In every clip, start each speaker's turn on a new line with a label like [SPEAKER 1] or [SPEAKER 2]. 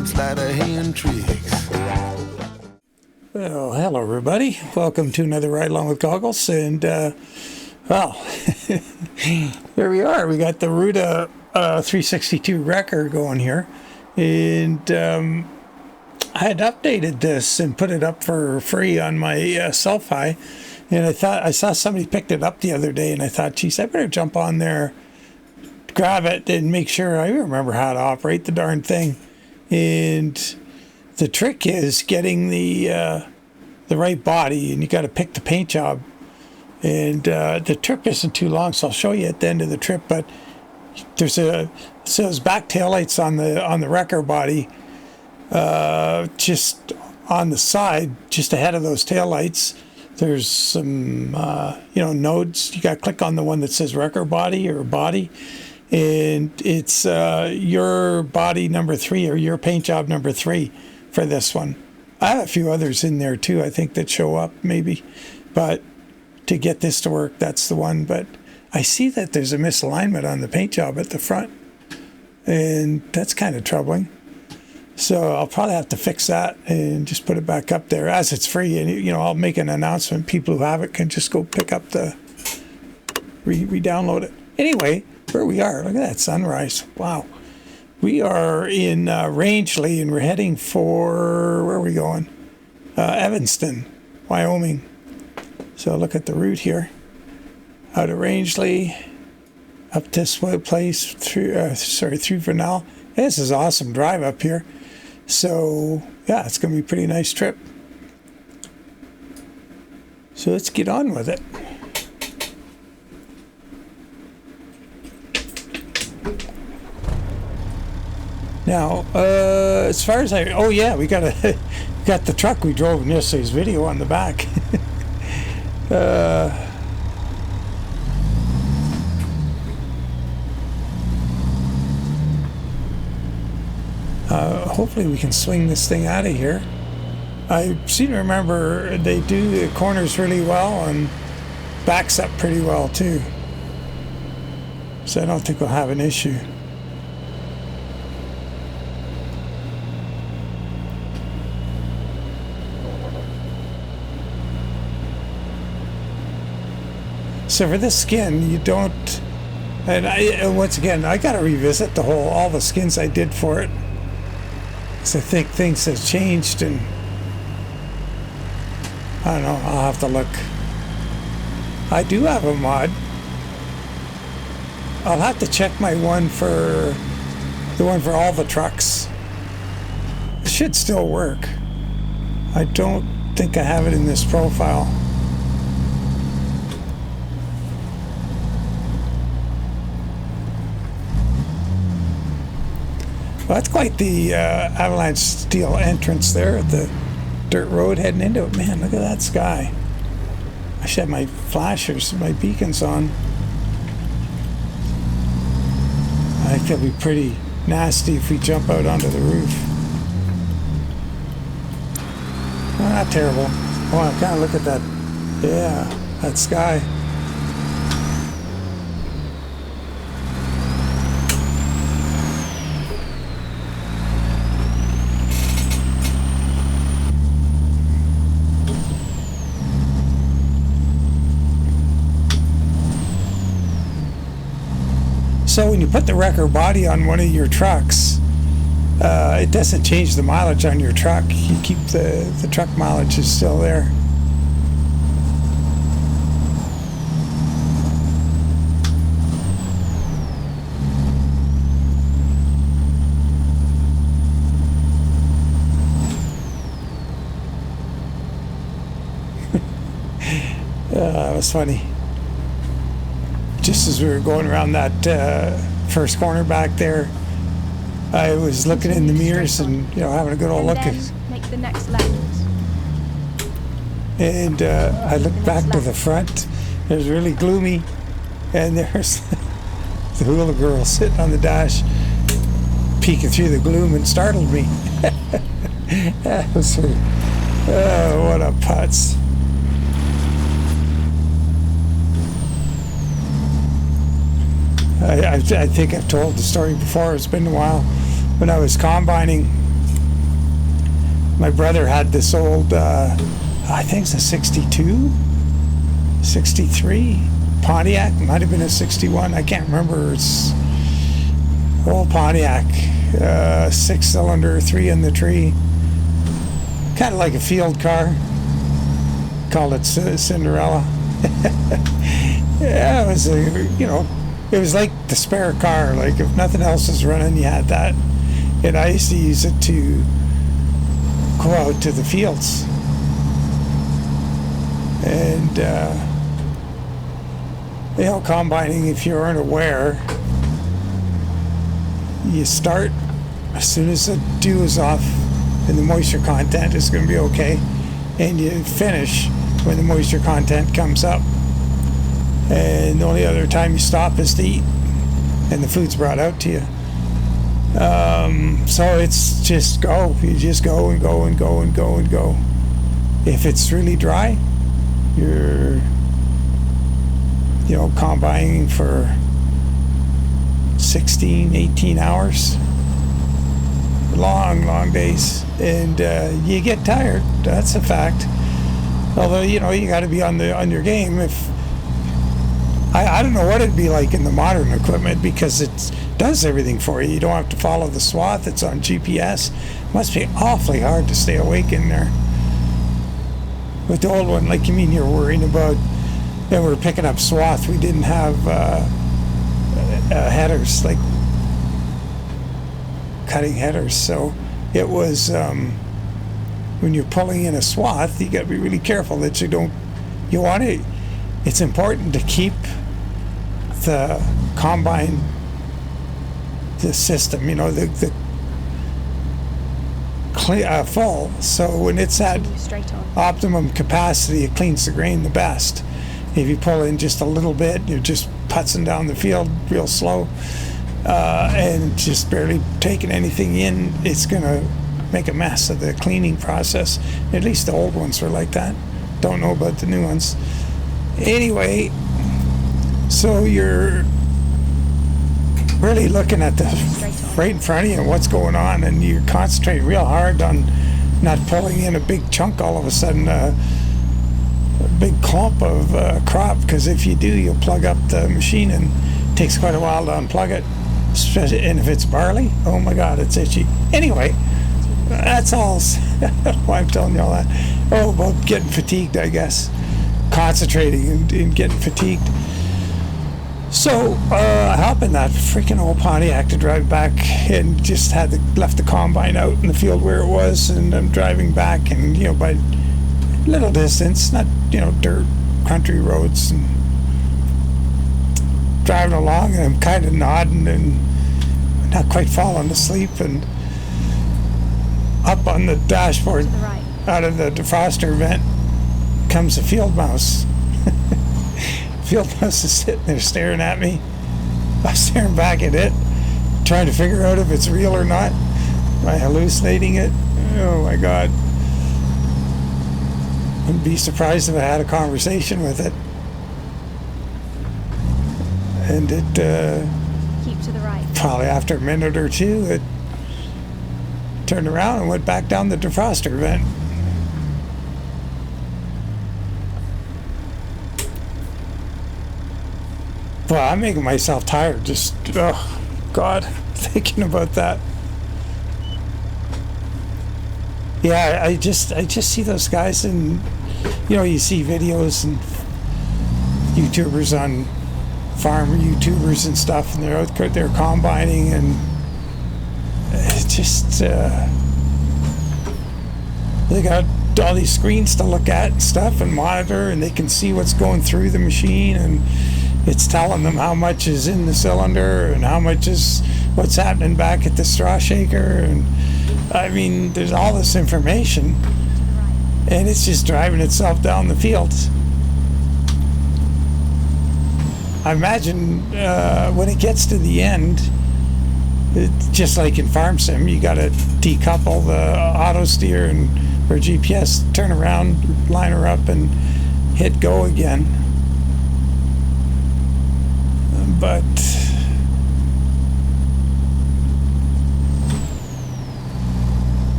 [SPEAKER 1] them sleight of hand tricks.
[SPEAKER 2] Well, hello everybody. Welcome to another Ride Along with Goggles. And, well, here we are. We got the Ruda 362 wrecker going here. And I had updated this and put it up for free on my Self-Hi. And I saw somebody picked it up the other day, and I thought, geez, I better jump on there, grab it, and make sure I remember how to operate the darn thing. And the trick is getting the right body, and you got to pick the paint job. And the trip isn't too long, so I'll show you at the end of the trip. But there's back taillights on the wrecker body, just on the side, just ahead of those taillights. There's some nodes. You got to click on the one that says wrecker body or body, and it's your body number 3 or your paint job number 3 for this one. I have a few others in there too, I think, that show up maybe, but to get this to work, that's the one. But I see that there's a misalignment on the paint job at the front, and that's kind of troubling. So I'll probably have to fix that and just put it back up there as it's free. And, I'll make an announcement. People who have it can just go pick up the, re-download it. Anyway, where we are, look at that sunrise. Wow. We are in Rangeley, and we're heading for, where are we going? Evanston, Wyoming. So look at the route here. Out of Rangeley, up this place, through Vernal. This is an awesome drive up here. So, yeah, it's going to be a pretty nice trip. So let's get on with it. Now, as far as we got the truck we drove in yesterday's video on the back. Hopefully we can swing this thing out of here. I seem to remember they do the corners really well and backs up pretty well too. So I don't think we'll have an issue. So for this skin, you don't, and once again, I got to revisit all the skins I did for it. So I think things have changed, and I don't know, I'll have to look. I do have a mod. I'll have to check my one for all the trucks. It should still work. I don't think I have it in this profile. Well, that's quite the avalanche steel entrance there at the dirt road heading into it. Man, look at that sky. I should have my flashers, my beacons on. I think it'll be pretty nasty if we jump out onto the roof. Well, not terrible. Oh, I kind of look at that. Yeah, that sky. So when you put the wrecker body on one of your trucks, it doesn't change the mileage on your truck. You keep the truck mileage is still there. That was funny. Just as we were going around that first corner back there, I was looking in the mirrors and having a good old look.
[SPEAKER 3] Make the next left.
[SPEAKER 2] And I looked back to the front. It was really gloomy, and there's the hula girl sitting on the dash, peeking through the gloom, and startled me. That was her. Oh, what a putz. I think I've told the story before. It's been a while. When I was combining My brother had this old, I think it's a 62, 63 Pontiac. Might have been a 61. I can't remember. It's old Pontiac, 6-cylinder, 3 in the tree. Kind of like a field car. Called it Cinderella. Yeah, it was it was like the spare car. Like if nothing else was running, you had that. And I used to use it to go out to the fields. And combining, if you aren't aware, you start as soon as the dew is off and the moisture content is going to be okay, and you finish when the moisture content comes up. And the only other time you stop is to eat, and the food's brought out to you. So it's just go. You just go and go and go and go and go. If it's really dry, you're combining for 16, 18 hours. Long days. And you get tired. That's a fact. Although, you got to be on your game. If I don't know what it'd be like in the modern equipment, because it does everything for you. You don't have to follow the swath. It's on GPS. Must be awfully hard to stay awake in there. With the old one, like, you mean you're worrying about, and we're picking up swath. We didn't have headers, like cutting headers. So it was, when you're pulling in a swath, you got to be really careful that it's important to keep the combine, the system, the full. So when it's at optimum capacity, it cleans the grain the best. If you pull in just a little bit, you're just putzing down the field real slow, and just barely taking anything in, it's going to make a mess of the cleaning process. At least the old ones were like that. Don't know about the new ones. Anyway, so you're really looking at the right in front of you and what's going on, and you concentrate real hard on not pulling in a big chunk all of a sudden, a big clump of crop, because if you do, you'll plug up the machine, and it takes quite a while to unplug it. And if it's barley, oh my god, it's itchy. Anyway, that's all. Why I'm telling you all that. Oh, about getting fatigued, I guess. Concentrating and getting fatigued. So I hop in that freaking old Pontiac to drive back, and just left the combine out in the field where it was, and I'm driving back, and by little distance, not dirt country roads, and driving along, and I'm kind of nodding and not quite falling asleep, and up on the dashboard, out of the defroster vent, comes a field mouse. Field mouse is sitting there staring at me. I'm staring back at it, trying to figure out if it's real or not. Am I hallucinating it? Oh my god. Wouldn't be surprised if I had a conversation with it. And it,
[SPEAKER 3] keep to the right.
[SPEAKER 2] Probably after a minute or two, it turned around and went back down the defroster vent. Well, I'm making myself tired, just, oh, God, thinking about that. Yeah, I just see those guys, and, you see videos and YouTubers on farm YouTubers and stuff, and they're out there combining, and it's just, they got all these screens to look at and stuff and monitor, and they can see what's going through the machine, and it's telling them how much is in the cylinder and how much is what's happening back at the straw shaker. And I mean, there's all this information, and it's just driving itself down the field. I imagine when it gets to the end, just like in Farm Sim, you got to decouple the auto steer and or GPS, turn around, line her up, and hit go again. But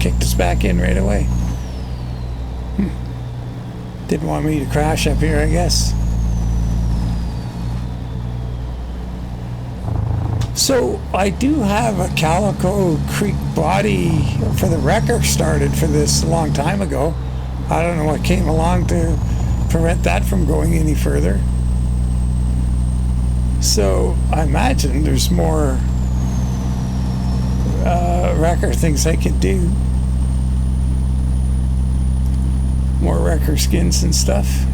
[SPEAKER 2] kicked us back in right away. Didn't want me to crash up here, I guess. So I do have a Calico Creek body for the wrecker started for this a long time ago. I don't know what came along to prevent that from going any further. So I imagine there's more wrecker things I could do. More wrecker skins and stuff.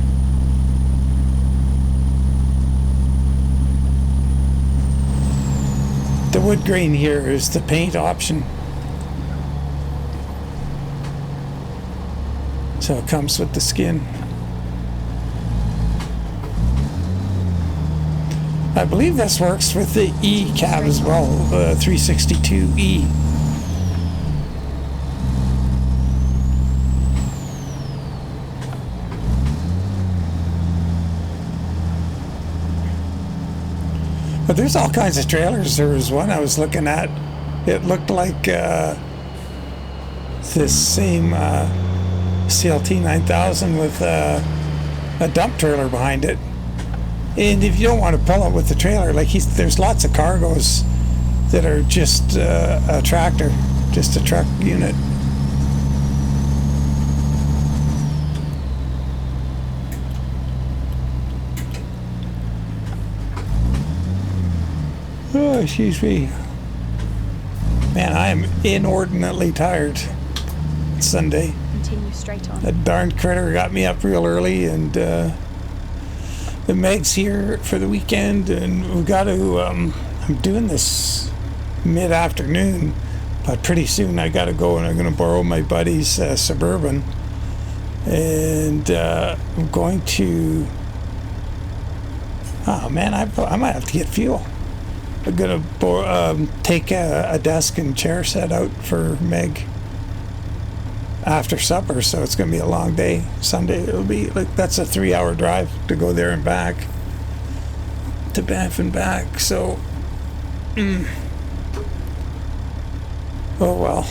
[SPEAKER 2] The wood grain here is the paint option. So it comes with the skin. I believe this works with the E cab as well, 362E. But there's all kinds of trailers. There was one I was looking at. It looked like this same CLT 9000 with a dump trailer behind it. And if you don't want to pull it with the trailer, like there's lots of cargos that are just a tractor, just a truck unit. Oh, excuse me. Man, I am inordinately tired. It's Sunday.
[SPEAKER 3] Continue straight on.
[SPEAKER 2] That darn critter got me up real early, and the Meg's here for the weekend, and we've got to, I'm doing this mid-afternoon, but pretty soon I got to go, and I'm going to borrow my buddy's Suburban, and I'm going to, oh man, I might have to get fuel. I'm going to take a desk and chair set out for Meg after supper, so it's going to be a long day. Sunday, it'll be like, that's a 3-hour drive to go there and back, to Banff and back, so, oh well.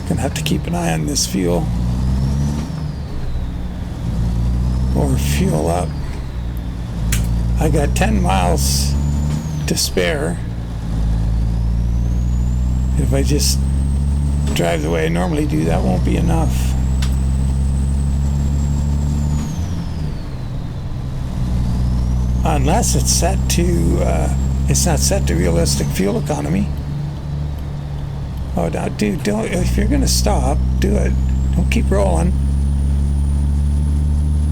[SPEAKER 2] Gonna have to keep an eye on this fuel. Or fuel up. I got 10 miles to spare. If I just drive the way I normally do, that won't be enough. Unless it's set to, it's not set to realistic fuel economy. Oh, now, dude, don't, if you're gonna stop, do it. Don't keep rolling.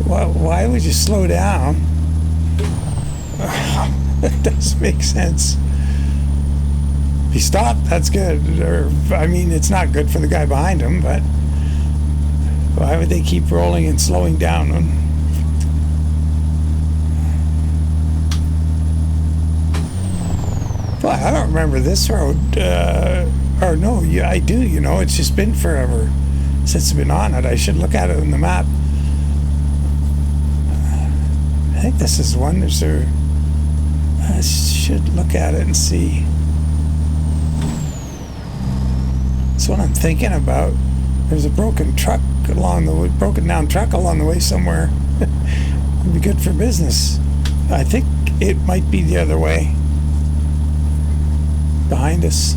[SPEAKER 2] Why would you slow down? That doesn't make sense. If you stop, that's good. Or, I mean, it's not good for the guy behind him, but why would they keep rolling and slowing down? Boy, I don't remember this road. Or no, yeah, I do, you know. It's just been forever since it's been on it. I should look at it on the map. I think this is one. There's a, I should look at it and see. That's what I'm thinking about. There's a broken truck along the way, broken down truck along the way somewhere. It'd be good for business. I think it might be the other way. Behind us.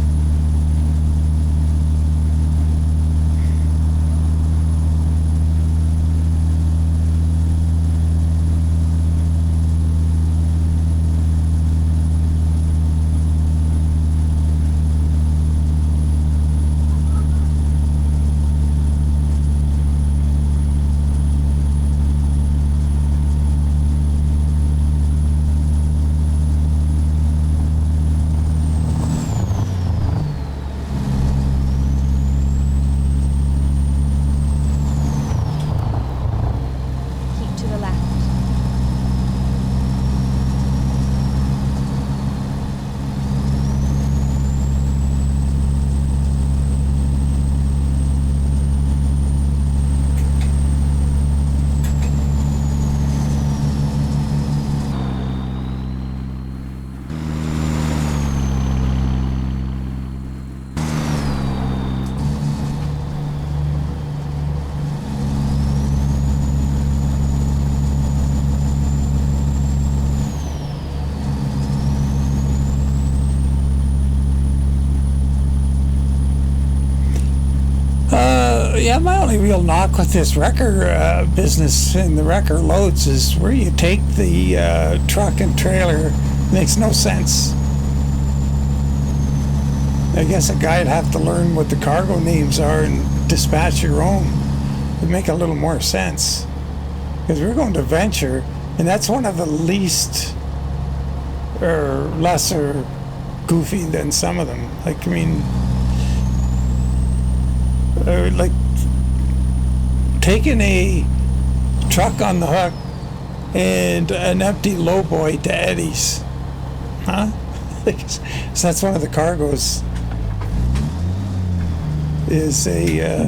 [SPEAKER 2] Yeah, my only real knock with this wrecker business and the wrecker loads is where you take the truck and trailer. Makes no sense. I guess a guy'd have to learn what the cargo names are and dispatch your own. It'd make a little more sense. Because we're going to venture, and that's one of the least or lesser goofy than some of them. Like, I mean, like taking a truck on the hook and an empty lowboy to Eddie's. Huh? So that's one of the cargoes. Is a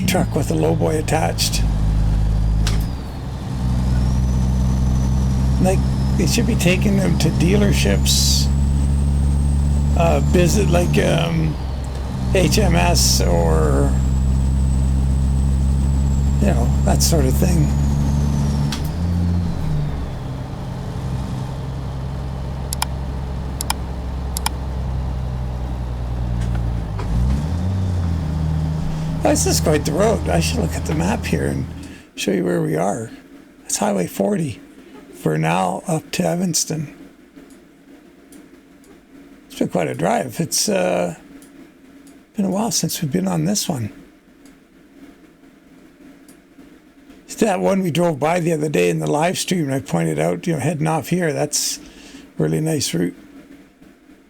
[SPEAKER 2] truck with a lowboy attached. Like, they should be taking them to dealerships, visit like HMS or, you know, that sort of thing. This is quite the road. I should look at the map here and show you where we are. It's Highway 40 for now up to Evanston. It's been quite a drive. It's been a while since we've been on this one. It's that one we drove by the other day in the live stream, and I pointed out, you know, heading off here, that's a really nice route.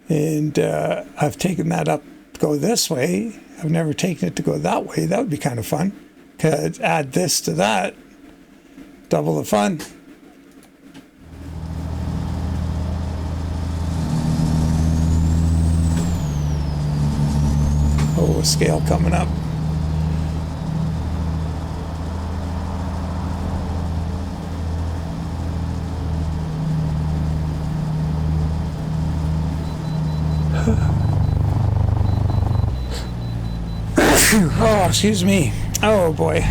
[SPEAKER 2] And I've taken that up to go this way. I've never taken it to go that way. That would be kind of fun. Could add this to that. Double the fun. Oh, a scale coming up. Oh, excuse me. Oh, boy.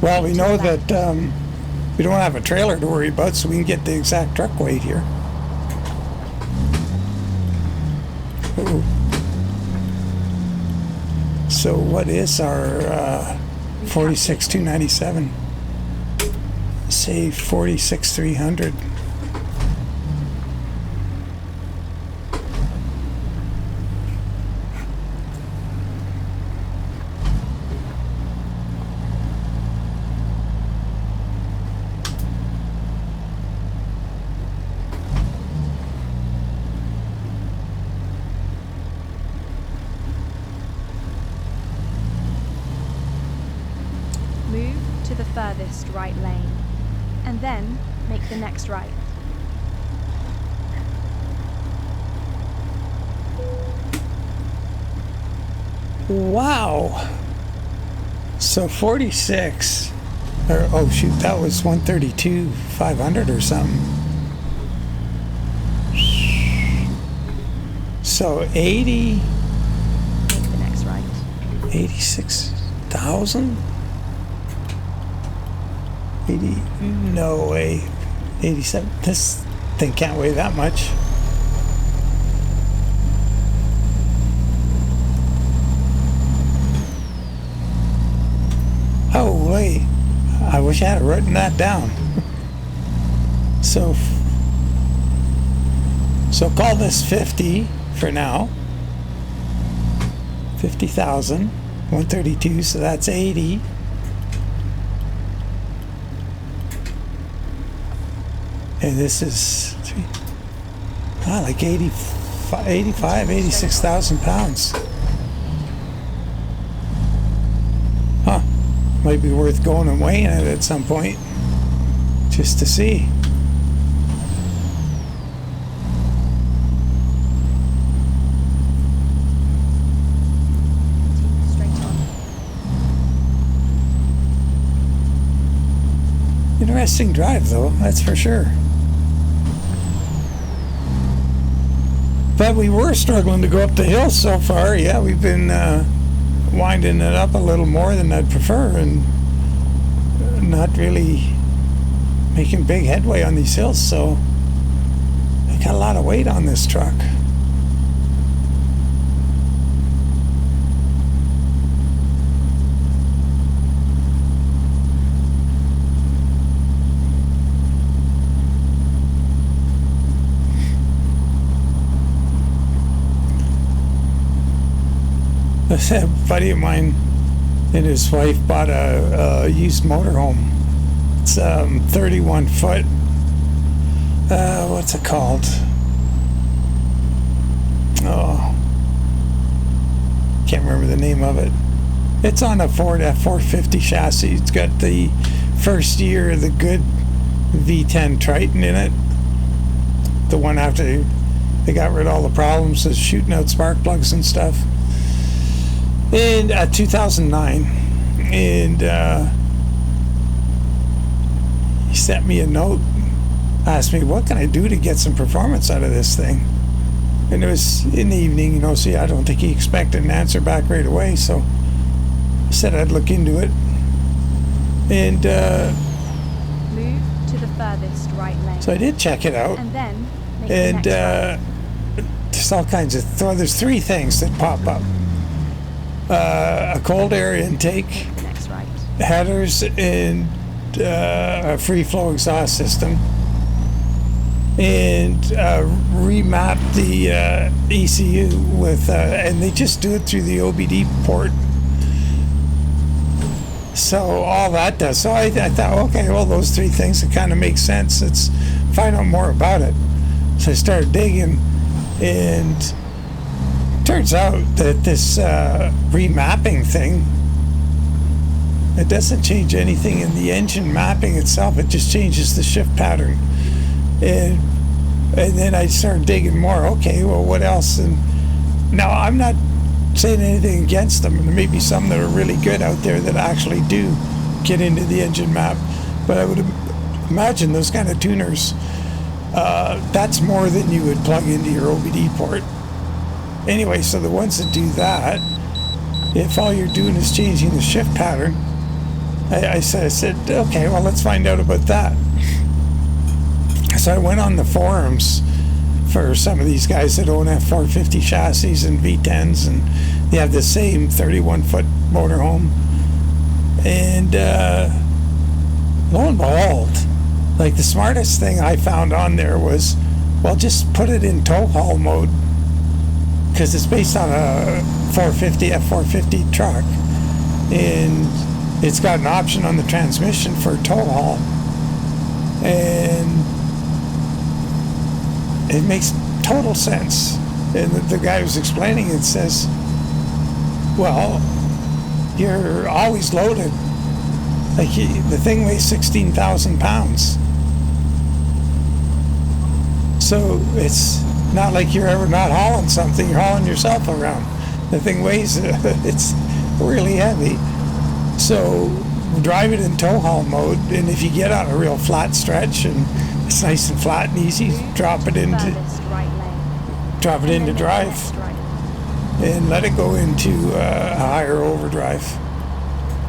[SPEAKER 2] Well, we know that we don't have a trailer to worry about, so we can get the exact truck weight here. Ooh. So what is our 46,297? Say 46,300.
[SPEAKER 3] Furthest right lane, and then make the next right.
[SPEAKER 2] Wow. So 46, or oh shoot, that was 132,500 or something. So 80.
[SPEAKER 3] Make the next right.
[SPEAKER 2] 86,000. 80, no way. 87. This thing can't weigh that much. Oh, wait. I wish I had written that down. So call this 50 for now. 50,000. 132, so that's 80. And this is like 86,000 pounds. Huh. Might be worth going and weighing it at some point just to see.
[SPEAKER 3] Straight on.
[SPEAKER 2] Interesting drive, though, that's for sure. But we were struggling to go up the hill so far. Yeah, we've been winding it up a little more than I'd prefer and not really making big headway on these hills, so I got a lot of weight on this truck. a buddy of mine and his wife bought a used motorhome. It's 31 foot. What's it called? Oh, can't remember the name of it. It's on a Ford F450 chassis. It's got the first year of the good V10 Triton in it. The one after they got rid of all the problems of shooting out spark plugs and stuff. In 2009, and he sent me a note, asked me what can I do to get some performance out of this thing. And it was in the evening, you know, so I don't think he expected an answer back right away, so I said I'd look into it. And
[SPEAKER 3] Move to the furthest right lane.
[SPEAKER 2] so I did check it out.
[SPEAKER 3] And then make
[SPEAKER 2] And
[SPEAKER 3] the next right.
[SPEAKER 2] there's all kinds of, there's three things that pop up. A cold air intake,
[SPEAKER 3] Next right.
[SPEAKER 2] headers, and a free flow exhaust system, and remap the ECU with and they just do it through the OBD port. So all that does. So I thought, okay, well, those three things, it kind of makes sense. Let's find out more about it. So I started digging, and turns out that this remapping thing, it doesn't change anything in the engine mapping itself. It just changes the shift pattern. And then I started digging more. Okay, well, what else? And now I'm not saying anything against them. There may be some that are really good out there that actually do get into the engine map. But I would imagine those kind of tuners, that's more than you would plug into your OBD port. Anyway, so the ones that do that, if all you're doing is changing the shift pattern, I said, okay, well, let's find out about that. So I went on the forums for some of these guys that own F450 chassis and V10s, and they have the same 31-foot motorhome. And lo and behold, like the smartest thing I found on there was, well, just put it in tow haul mode, because it's based on a F450 truck, and it's got an option on the transmission for tow haul, and it makes total sense. And the guy who's explaining it says, well, you're always loaded. Like, the thing weighs 16,000 pounds. So it's not like you're ever not hauling something, you're hauling yourself around. The thing weighs, it's really heavy. So drive it in tow haul mode, and if you get on a real flat stretch and it's nice and flat and easy, drop it into drive and let it go into a higher overdrive.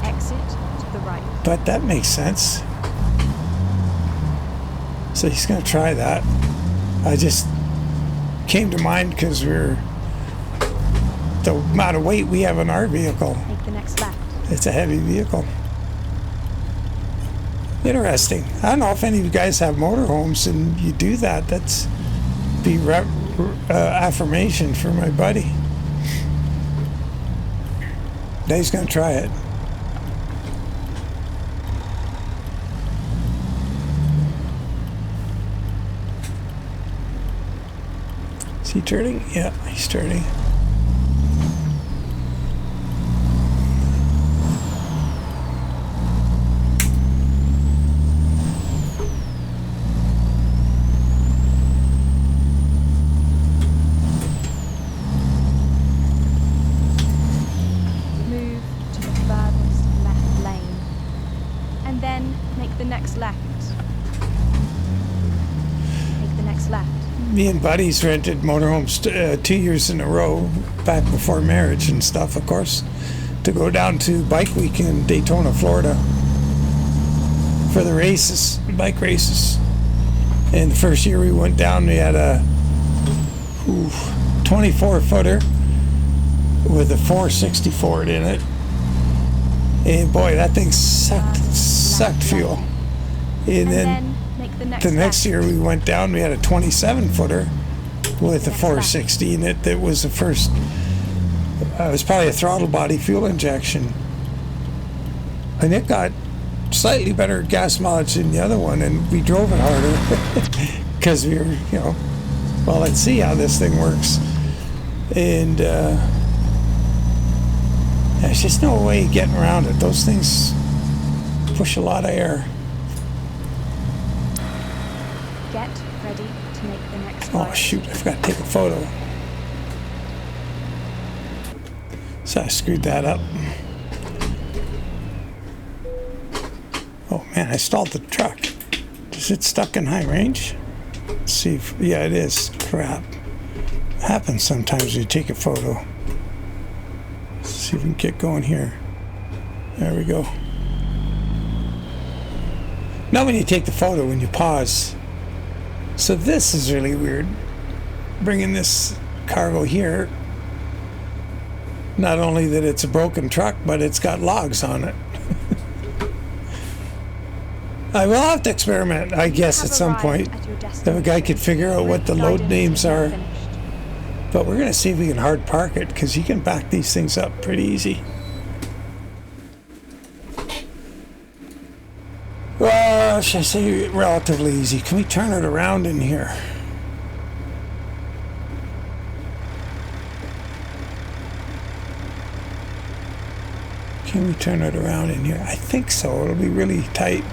[SPEAKER 3] Exit to the right.
[SPEAKER 2] But that makes sense. So he's going to try that. I just came to mind because the amount of weight we have in our vehicle.
[SPEAKER 3] Make the next left.
[SPEAKER 2] It's a heavy vehicle. Interesting. I don't know if any of you guys have motorhomes and you do that. That's be affirmation for my buddy. Now he's going to try it. Is he turning? Yeah, he's turning.
[SPEAKER 3] Move to the furthest left lane. And then make the next left. Make the next left.
[SPEAKER 2] Me and buddies rented motorhomes 2 years in a row, back before marriage and stuff, of course, to go down to Bike Week in Daytona, Florida for the races, bike races. And the first year we went down, we had a 24-footer with a 460 Ford in it. And boy, that thing sucked fuel. And then the next year we went down, we had a 27-footer with a 460 in it. That was the first It was probably a throttle body fuel injection. And it got slightly better gas mileage than the other one, and we drove it harder because we were, you know, well, let's see how this thing works. And there's just no way getting around it. Those things push a lot of air.
[SPEAKER 3] Get ready to make the next
[SPEAKER 2] Oh
[SPEAKER 3] right.
[SPEAKER 2] shoot, I forgot to take a photo. So I screwed that up. Oh man, I stalled the truck. Is it stuck in high range? Let's see if, yeah, it is. Crap. Happens sometimes when you take a photo. Let's see if we can get going here. There we go. Now when you take the photo, when you pause. So this is really weird. Bringing this cargo here. Not only that it's a broken truck, but it's got logs on it. I will have to experiment, I guess, at some point. If a guy could figure out what the load names are. But we're going to see if we can hard park it, because you can back these things up pretty easy. Well, should I say relatively easy? Can we turn it around in here? Can we turn it around in here? I think so. It'll be really tight.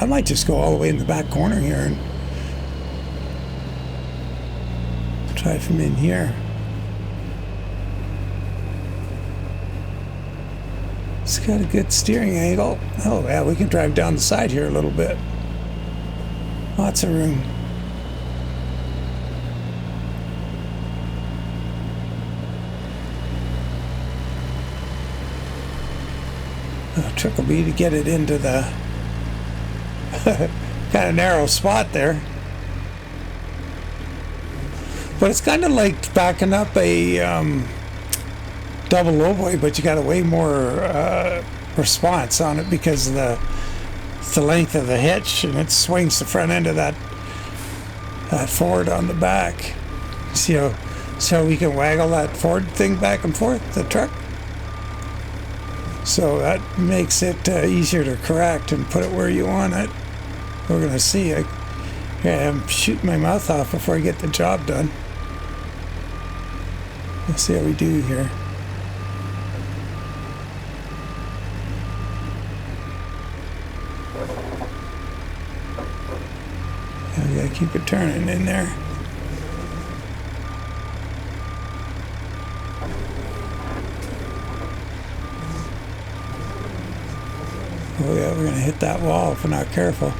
[SPEAKER 2] I might just go all the way in the back corner here and try from in here. It's got a good steering angle. Oh yeah, we can drive down the side here a little bit. Lots of room. The trick will be to get it into the kind of narrow spot there. But it's kind of like backing up a double lowboy, but you got a way more response on it because of the length of the hitch, and it swings the front end of that Ford on the back. See how we can waggle that Ford thing back and forth, the truck? So that makes it easier to correct and put it where you want it. We're going to see. I'm shooting my mouth off before I get the job done. Let's see how we do here. We got to keep it turning in there. Oh yeah, we're going to hit that wall if we're not careful.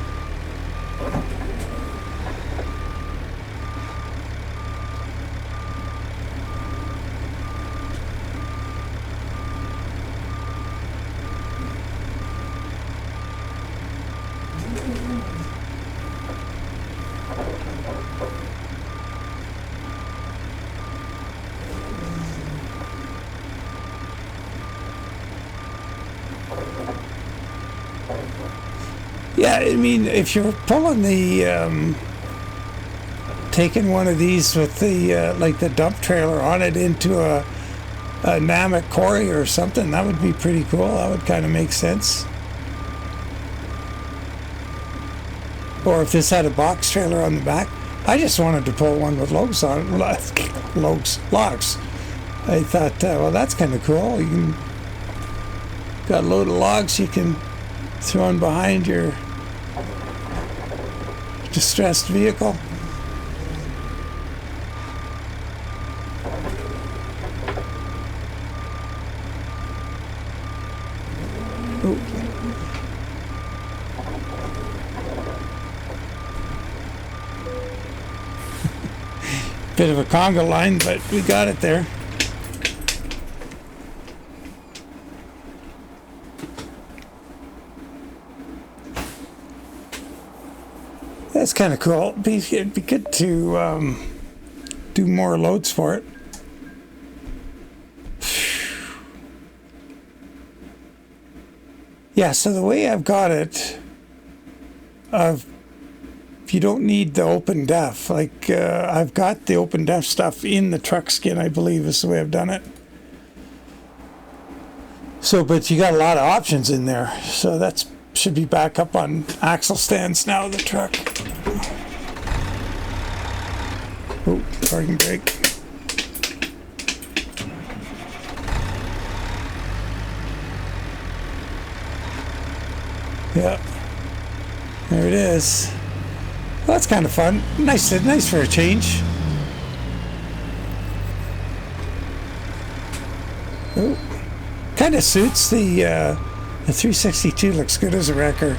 [SPEAKER 2] Yeah, I mean, if you're pulling the, taking one of these with the, like the dump trailer on it into a Namek quarry or something, that would be pretty cool. That would kind of make sense. Or if this had a box trailer on the back. I just wanted to pull one with logs on it. Logs. I thought, well, that's kind of cool. You can, got a load of logs you can throw in behind your distressed vehicle. Ooh. Bit of a conga line, but we got it there. That's kind of cool. It'd be good to do more loads for it. Yeah, so the way I've got it, you don't need the open def. Like, I've got the open def stuff in the truck skin, I believe is the way I've done it. So, but you got a lot of options in there. So that's should be back up on axle stands now, the truck. Oh, parking brake. Yeah, there it is. Well, that's kind of fun. Nice for a change. Oh, kind of suits the 362. Looks good as a wrecker.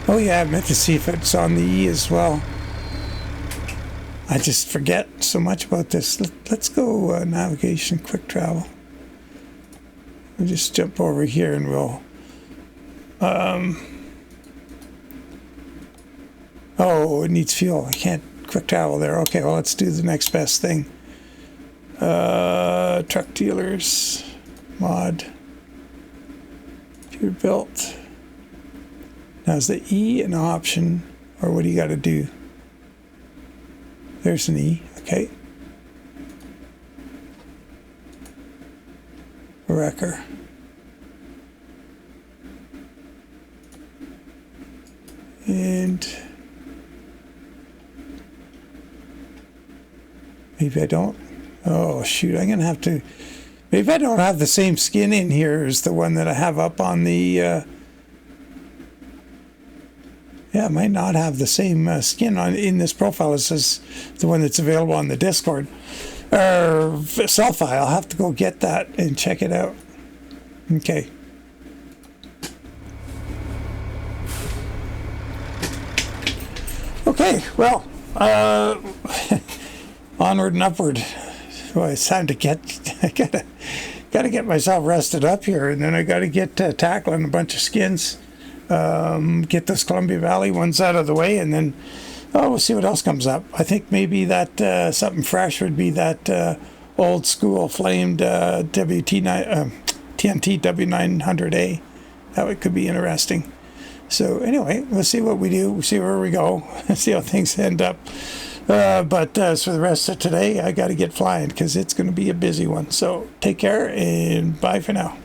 [SPEAKER 2] Oh yeah, I meant to see if it's on the E as well. I just forget so much about this. Let's go navigation, quick travel. We'll just jump over here and we'll... oh, it needs fuel. I can't quick travel there. Okay, well, let's do the next best thing. Truck dealers, mod, Peterbilt. Now is the E an option, or what do you got to do? There's an E, okay. Wrecker. And maybe I don't. Oh shoot, I'm gonna have to. Maybe I don't have the same skin in here as the one that I have up on the. Yeah, I might not have the same skin in this profile as the one that's available on the Discord or cell file. I'll have to go get that and check it out. Okay. Okay, well, onward and upward. Well, it's time to I gotta get myself rested up here, and then I gotta get tackling a bunch of skins. Get those Columbia Valley ones out of the way, and then we'll see what else comes up. I think maybe that something fresh would be that old school flamed TNT W900A. That could be interesting. So anyway, we'll see what we do. We'll see where we go. See how things end up. But as for the rest of today, I got to get flying because it's going to be a busy one. So take care and bye for now.